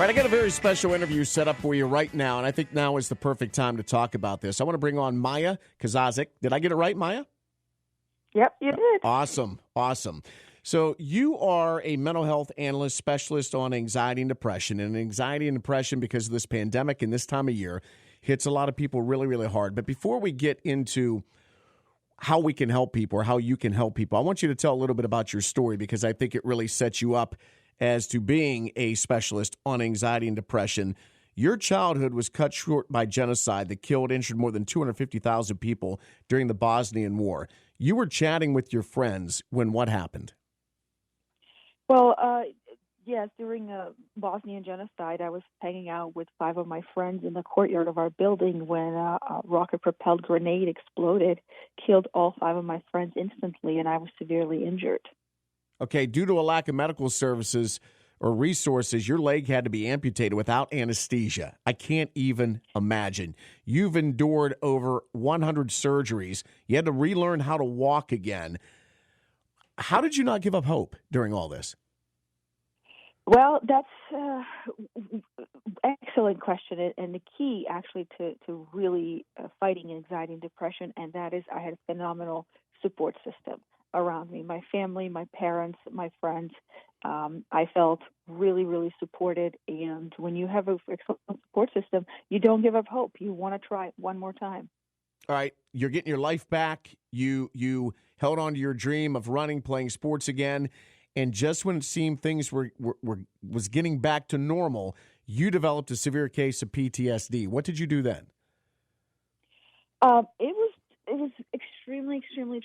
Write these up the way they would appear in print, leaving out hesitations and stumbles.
All right, I got a very special interview set up for you right now, and I think now is the perfect time to talk about this. I want to bring on Maya Kazazik. Did I get it right, Maya? Yep, you did. Awesome. So you are a mental health analyst specialist on anxiety and depression. And anxiety and depression, because of this pandemic and this time of year, hits a lot of people really, really hard. But before we get into how we can help people or how you can help people, I want you to tell a little bit about your story, because I think it really sets you up as to being a specialist on anxiety and depression. Your childhood was cut short by genocide that killed, injured more than 250,000 people during the Bosnian War. You were chatting with your friends when what happened? Well, yes, during Bosnian genocide, I was hanging out with 5 of my friends in the courtyard of our building when a rocket-propelled grenade exploded, killed all 5 of my friends instantly, and I was severely injured. Okay, due to a lack of medical services or resources, your leg had to be amputated without anesthesia. I can't even imagine. You've endured over 100 surgeries. You had to relearn how to walk again. How did you not give up hope during all this? Well, that's excellent question, and the key actually to really fighting anxiety and depression, and that is I had a phenomenal support system around me. My family, my parents, my friends. I felt really, really supported, and when you have an excellent support system, you don't give up hope. You want to try it one more time. All right, you're getting your life back. You held on to your dream of running, playing sports again, and just when it seemed things was getting back to normal, you developed a severe case of PTSD. What did you do then? It was extremely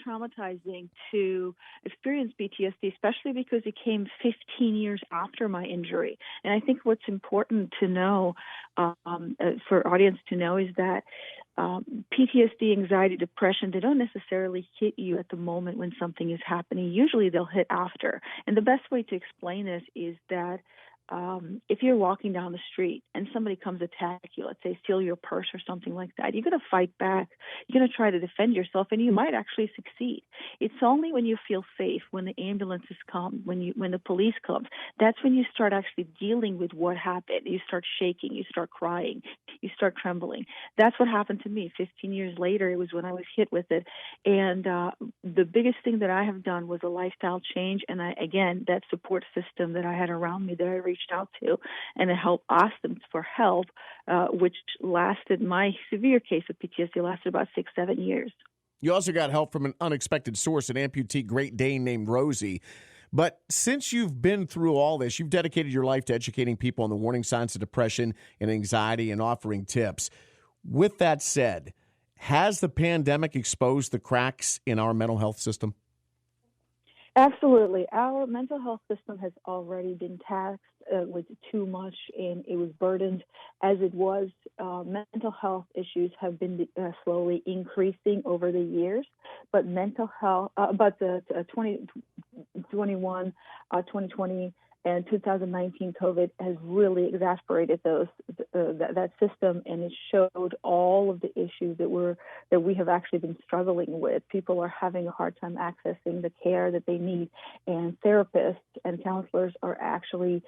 traumatizing to experience PTSD, especially because it came 15 years after my injury. And I think what's important to know, for audience to know, is that PTSD, anxiety, depression, they don't necessarily hit you at the moment when something is happening. Usually they'll hit after. And the best way to explain this is that if you're walking down the street and somebody comes attack you, let's say steal your purse or something like that, you're going to fight back. You're going to try to defend yourself, and you might actually succeed. It's only when you feel safe, when the ambulances come, when the police comes, that's when you start actually dealing with what happened. You start shaking, you start crying, you start trembling. That's what happened to me. 15 years later, it was when I was hit with it. And the biggest thing that I have done was a lifestyle change, and again, that support system that I had around me that I reached out to, and asked them for help, which lasted, my severe case of PTSD lasted about 6-7 years. You also got help from an unexpected source, an amputee Great Dane named Rosie. But since you've been through all this, you've dedicated your life to educating people on the warning signs of depression and anxiety and offering tips. With that said, has the pandemic exposed the cracks in our mental health system? Absolutely. Our mental health system has already been taxed with too much, and it was burdened as it was. Mental health issues have been slowly increasing over the years, but mental health, the 2021, 2020, and 2019 COVID has really exacerbated that system, and it showed all of the issues that we have actually been struggling with. People are having a hard time accessing the care that they need, and therapists and counselors are actually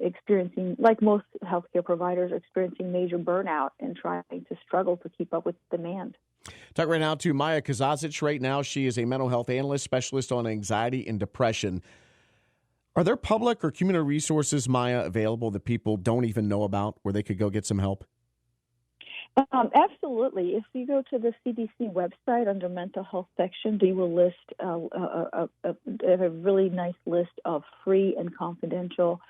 experiencing, like most healthcare providers, experiencing major burnout and trying to struggle to keep up with demand. Talk right now to Maya Kazazik. Right now, she is a mental health analyst specialist on anxiety and depression. Are there public or community resources, Maya, available that people don't even know about where they could go get some help? Absolutely. If you go to the CDC website under mental health section, they will list a really nice list of free and confidential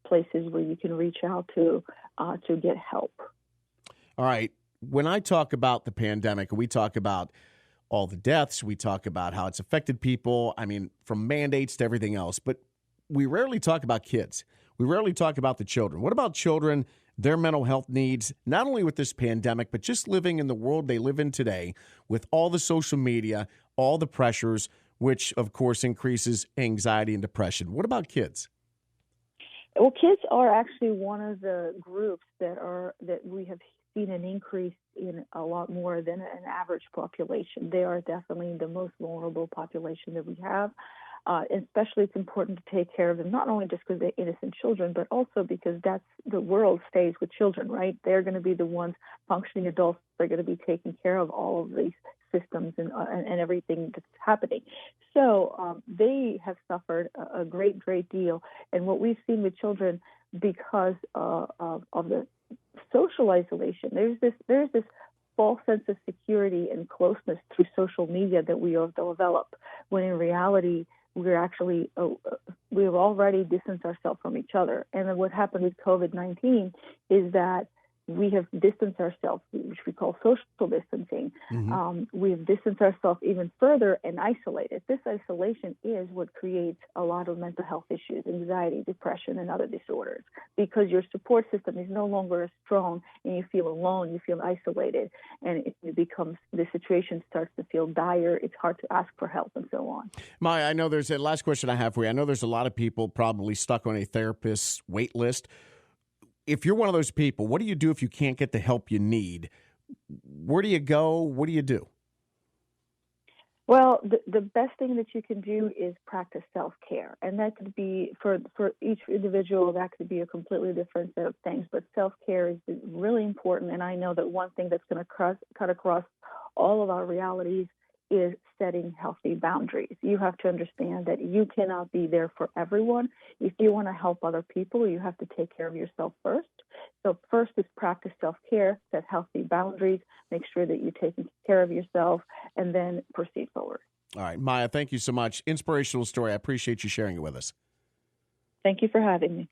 places where you can reach out to get help. All right. When I talk about the pandemic, we talk about all the deaths. We talk about how it's affected people. I mean, from mandates to everything else. But we rarely talk about kids. We rarely talk about the children. What about children, their mental health needs, not only with this pandemic, but just living in the world they live in today with all the social media, all the pressures, which, of course, increases anxiety and depression. What about kids? Well, kids are actually one of the groups that we have seen an increase in a lot more than an average population. They are definitely the most vulnerable population that we have. Especially, it's important to take care of them, not only just because they're innocent children, but also because that's the world stays with children, right? They're going to be the ones, functioning adults, they're going to be taking care of all of these systems and everything that's happening. So they have suffered a great deal. And what we've seen with children, because of the social isolation, there's this false sense of security and closeness through social media that we have developed, when in reality, we've already distanced ourselves from each other. And then what happened with COVID-19 is that we have distanced ourselves, which we call social distancing. We have distanced ourselves even further and isolated. This isolation is what creates a lot of mental health issues, anxiety, depression, and other disorders, because your support system is no longer as strong, and you feel alone, you feel isolated, and the situation starts to feel dire. It's hard to ask for help and so on. Maya, I know there's a last question I have for you. I know there's a lot of people probably stuck on a therapist's wait list. If you're one of those people, what do you do if you can't get the help you need? Where do you go? What do you do? Well, the best thing that you can do is practice self-care. And that could be, for each individual, that could be a completely different set of things. But self-care is really important. And I know that one thing that's going to cut across all of our realities is setting healthy boundaries. You have to understand that you cannot be there for everyone. If you want to help other people, you have to take care of yourself first. So first is practice self-care, set healthy boundaries, make sure that you're taking care of yourself, and then proceed forward. All right, Maya, thank you so much. Inspirational story. I appreciate you sharing it with us. Thank you for having me.